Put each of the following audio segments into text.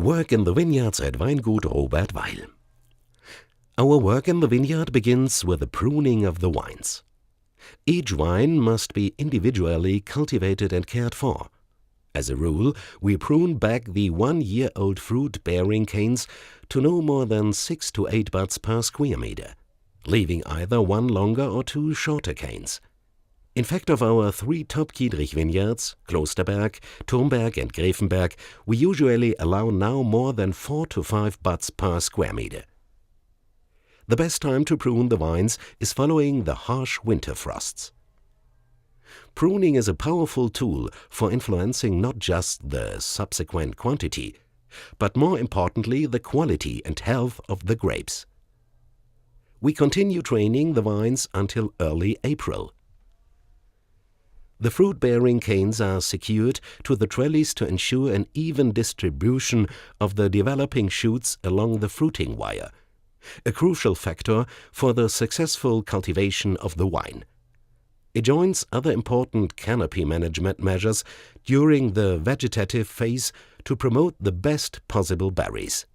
Work in the vineyards at Weingut Robert Weil. Our work in the vineyard begins with the pruning of the vines. Each vine must be individually cultivated and cared for. As a rule, we prune back the 1-year-old fruit-bearing canes to no more than 6 to 8 buds per square meter, leaving either 1 longer or 2 shorter canes. In fact, of our 3 top Kietrich vineyards, Klosterberg, Turmberg and Grevenberg, we usually allow now more than 4 to 5 buds per square meter. The best time to prune the vines is following the harsh winter frosts. Pruning is a powerful tool for influencing not just the subsequent quantity, but more importantly the quality and health of the grapes. We continue training the vines until early April. The fruit-bearing canes are secured to the trellis to ensure an even distribution of the developing shoots along the fruiting wire, a crucial factor for the successful cultivation of the wine. It joins other important canopy management measures during the vegetative phase to promote the best possible berries.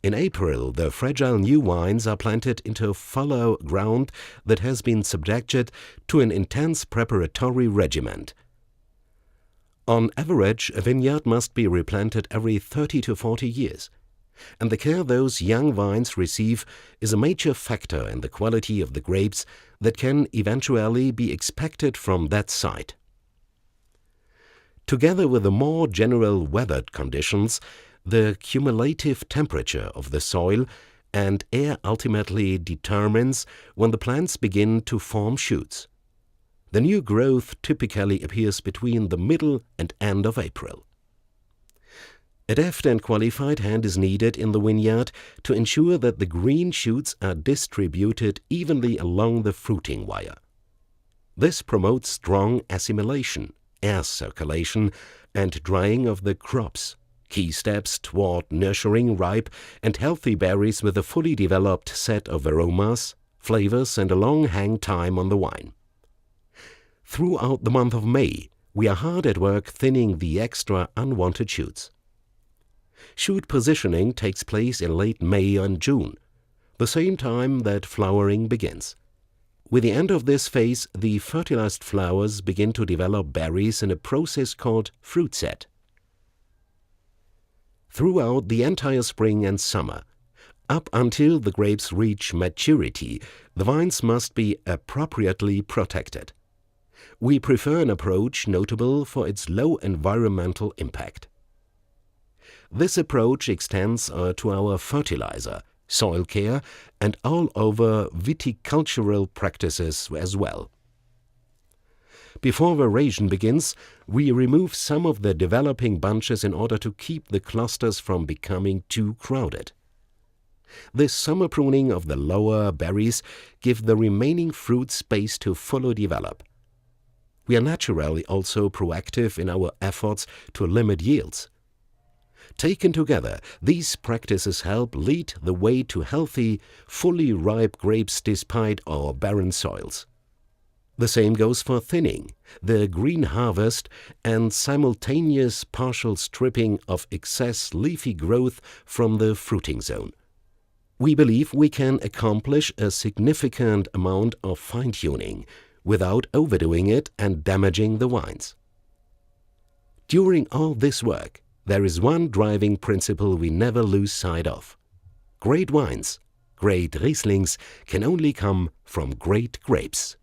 In April, the fragile new vines are planted into fallow ground that has been subjected to an intense preparatory regimen. On average, a vineyard must be replanted every 30 to 40 years, and the care those young vines receive is a major factor in the quality of the grapes that can eventually be expected from that site. Together with the more general weather conditions, the cumulative temperature of the soil and air ultimately determines when the plants begin to form shoots. The new growth typically appears between the middle and end of April. A deft and qualified hand is needed in the vineyard to ensure that the green shoots are distributed evenly along the fruiting wire. This promotes strong assimilation, air circulation, and drying of the crops, key steps toward nurturing ripe and healthy berries with a fully developed set of aromas, flavors, and a long hang time on the wine. Throughout the month of May, we are hard at work thinning the extra unwanted shoots. Shoot positioning takes place in late May and June, the same time that flowering begins. With the end of this phase, the fertilized flowers begin to develop berries in a process called fruit set. Throughout the entire spring and summer, up until the grapes reach maturity, the vines must be appropriately protected. We prefer an approach notable for its low environmental impact. This approach extends to our fertilizer, soil care, and all-over viticultural practices as well. Before veraison begins, we remove some of the developing bunches in order to keep the clusters from becoming too crowded. This summer pruning of the lower berries gives the remaining fruit space to fully develop. We are naturally also proactive in our efforts to limit yields. Taken together, these practices help lead the way to healthy, fully ripe grapes despite our barren soils. The same goes for thinning, the green harvest, and simultaneous partial stripping of excess leafy growth from the fruiting zone. We believe we can accomplish a significant amount of fine-tuning without overdoing it and damaging the vines. During all this work, there is one driving principle we never lose sight of. Great wines, great Rieslings can only come from great grapes.